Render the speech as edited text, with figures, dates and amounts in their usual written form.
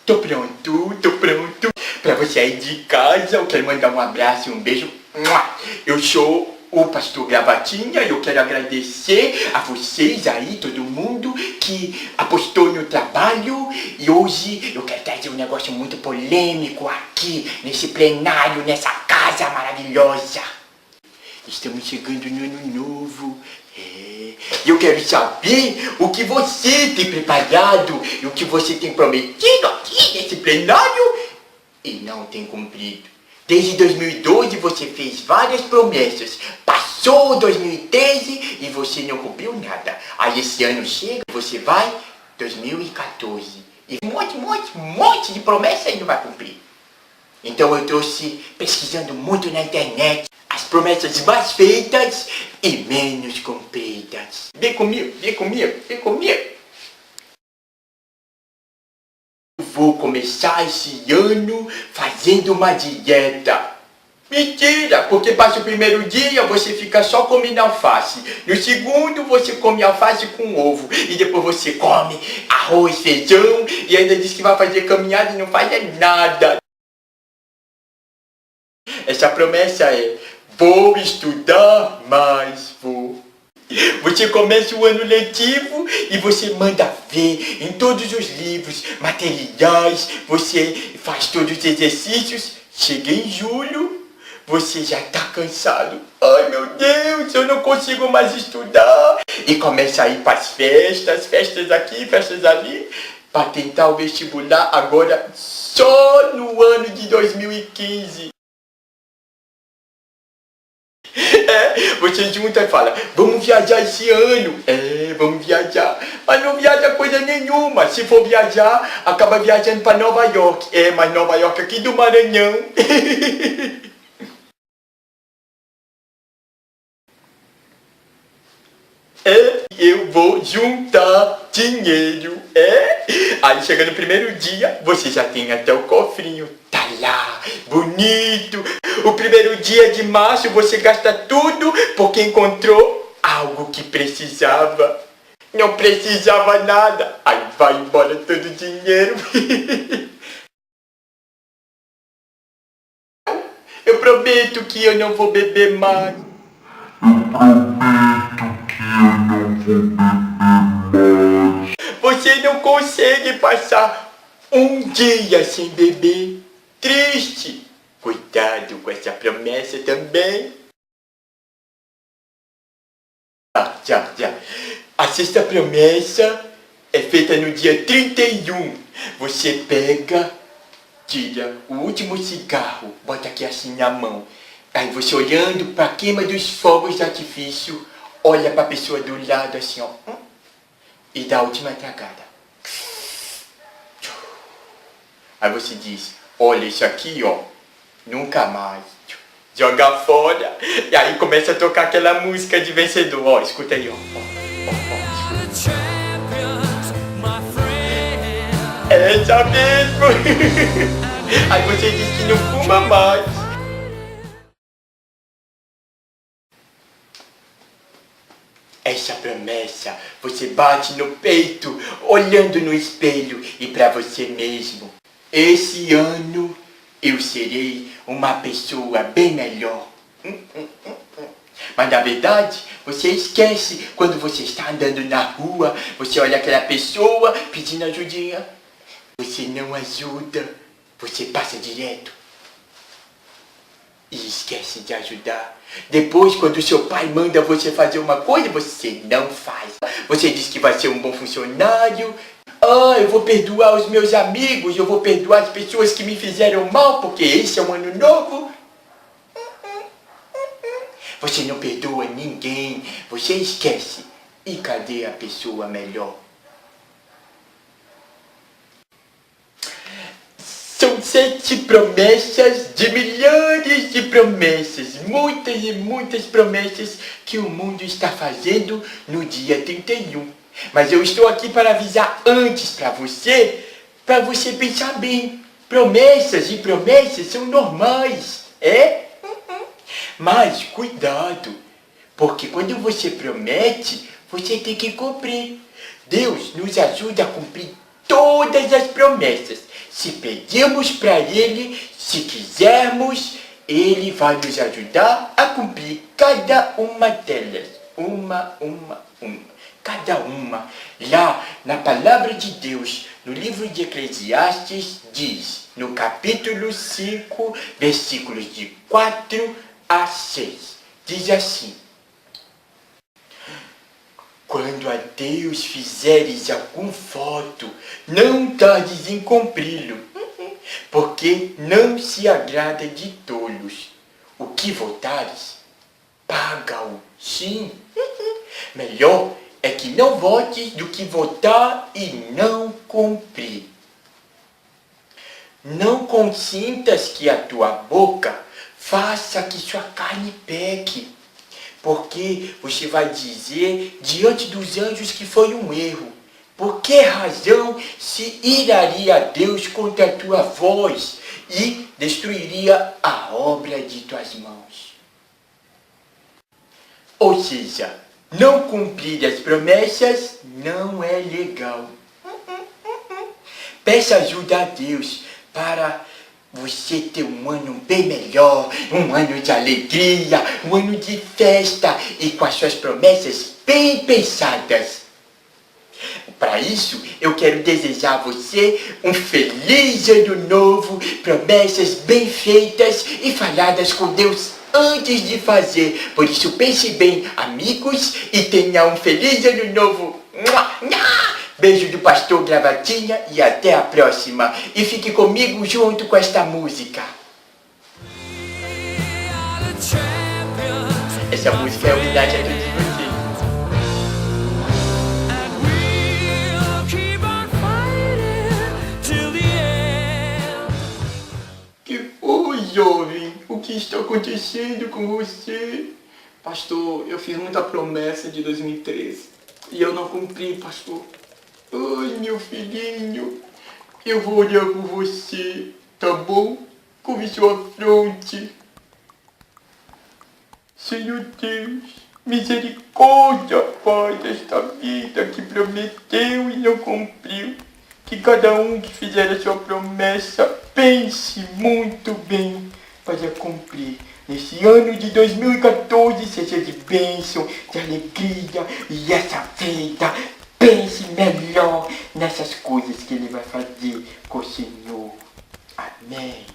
Tô pronto. Pra você aí de casa, eu quero mandar um abraço e um beijo. Eu sou o pastor Gravatinha e eu quero agradecer a vocês aí, todo mundo que apostou no trabalho. E hoje eu quero trazer um negócio muito polêmico aqui, nesse plenário, nessa casa maravilhosa. Estamos chegando no ano novo. E eu quero saber o que você tem preparado e o que você tem prometido aqui nesse plenário e não tem cumprido. Desde 2012 você fez várias promessas. Passou 2013 e você não cumpriu nada. Aí esse ano chega, você vai 2014. E um monte de promessas e não vai cumprir. Então eu estou pesquisando muito na internet as promessas mais feitas e menos cumpridas. Vem comigo. Eu vou começar esse ano fazendo uma dieta. Mentira, porque passa o primeiro dia, você fica só comendo alface. No segundo, você come alface com ovo. E depois você come arroz, feijão e ainda diz que vai fazer caminhada e não faz nada. Essa promessa é: vou estudar mais, vou. Você começa o ano letivo e você manda ver em todos os livros, materiais, você faz todos os exercícios. Chega em julho, você já está cansado. Ai meu Deus, eu não consigo mais estudar. E começa a ir para as festas aqui, festas ali, para tentar o vestibular agora só no ano de 2015. Você junta e fala: vamos viajar esse ano. Vamos viajar. Mas não viaja coisa nenhuma. Se for viajar, acaba viajando para Nova York. Mas Nova York aqui do Maranhão. Eu vou juntar dinheiro. Aí chega no primeiro dia, você já tem até o cofrinho. Tá lá, bonito. O primeiro dia de março você gasta tudo porque encontrou algo que precisava. Não precisava nada. Aí vai embora todo o dinheiro. Eu prometo que eu não vou beber mais. Você não consegue passar um dia sem beber. Triste. Cuidado com essa promessa também. Já. A sexta promessa é feita no dia 31. Você pega, tira o último cigarro, bota aqui assim na mão. Aí você olhando para a queima dos fogos de artifício, olha para a pessoa do lado assim, ó. E dá a última tragada. Aí você diz: olha isso aqui, ó. Nunca mais. Joga fora. E aí começa a tocar aquela música de vencedor. Ó, escuta aí, ó. Essa mesmo. Aí você diz que não fuma mais. Essa promessa você bate no peito, olhando no espelho e para você mesmo: esse ano eu serei uma pessoa bem melhor. Mas na verdade, você esquece quando você está andando na rua, você olha aquela pessoa pedindo ajudinha. Você não ajuda, você passa direto. E esquece de ajudar. Depois, quando o seu pai manda você fazer uma coisa, você não faz. Você diz que vai ser um bom funcionário. Eu vou perdoar os meus amigos, eu vou perdoar as pessoas que me fizeram mal, porque esse é um ano novo. Você não perdoa ninguém, você esquece. E cadê a pessoa melhor? São 7 promessas de milhares de promessas, muitas e muitas promessas que o mundo está fazendo no dia 31. Mas eu estou aqui para avisar antes para você pensar bem. Promessas e promessas são normais, Mas cuidado, porque quando você promete, você tem que cumprir. Deus nos ajuda a cumprir todas as promessas. Se pedirmos para Ele, se quisermos, Ele vai nos ajudar a cumprir cada uma delas. Uma. Cada uma. Lá, na palavra de Deus, no livro de Eclesiastes, diz, no capítulo 5, versículos de 4 a 6, diz assim: quando a Deus fizeres algum voto, não tardes em cumpri-lo, porque não se agrada de tolos. O que votares, paga-o, sim. Melhor é que não votes do que votar e não cumprir. Não consintas que a tua boca faça que sua carne peque, porque você vai dizer diante dos anjos que foi um erro. Por que razão se iraria Deus contra a tua voz e destruiria a obra de tuas mãos? Ou seja, não cumprir as promessas não é legal. Peça ajuda a Deus para você ter um ano bem melhor, um ano de alegria, um ano de festa e com as suas promessas bem pensadas. Para isso, eu quero desejar a você um feliz ano novo, promessas bem feitas e faladas com Deus antes de fazer. Por isso, pense bem, amigos, e tenha um feliz ano novo. Beijo do pastor Gravatinha e até a próxima. E fique comigo junto com esta música. Essa música é homenagem a todos vocês. Que foi, jovem? O que está acontecendo com você? Pastor, eu fiz muita promessa de 2013 e eu não cumpri, pastor. Ai, meu filhinho, eu vou orar por você, tá bom? Curve sua fronte. Senhor Deus, misericórdia, Pai, desta vida que prometeu e não cumpriu. Que cada um que fizer a sua promessa pense muito bem para cumprir. Nesse ano de 2014 seja de bênção, de alegria e essa vida. Pense melhor nessas coisas que Ele vai fazer com o Senhor. Amém.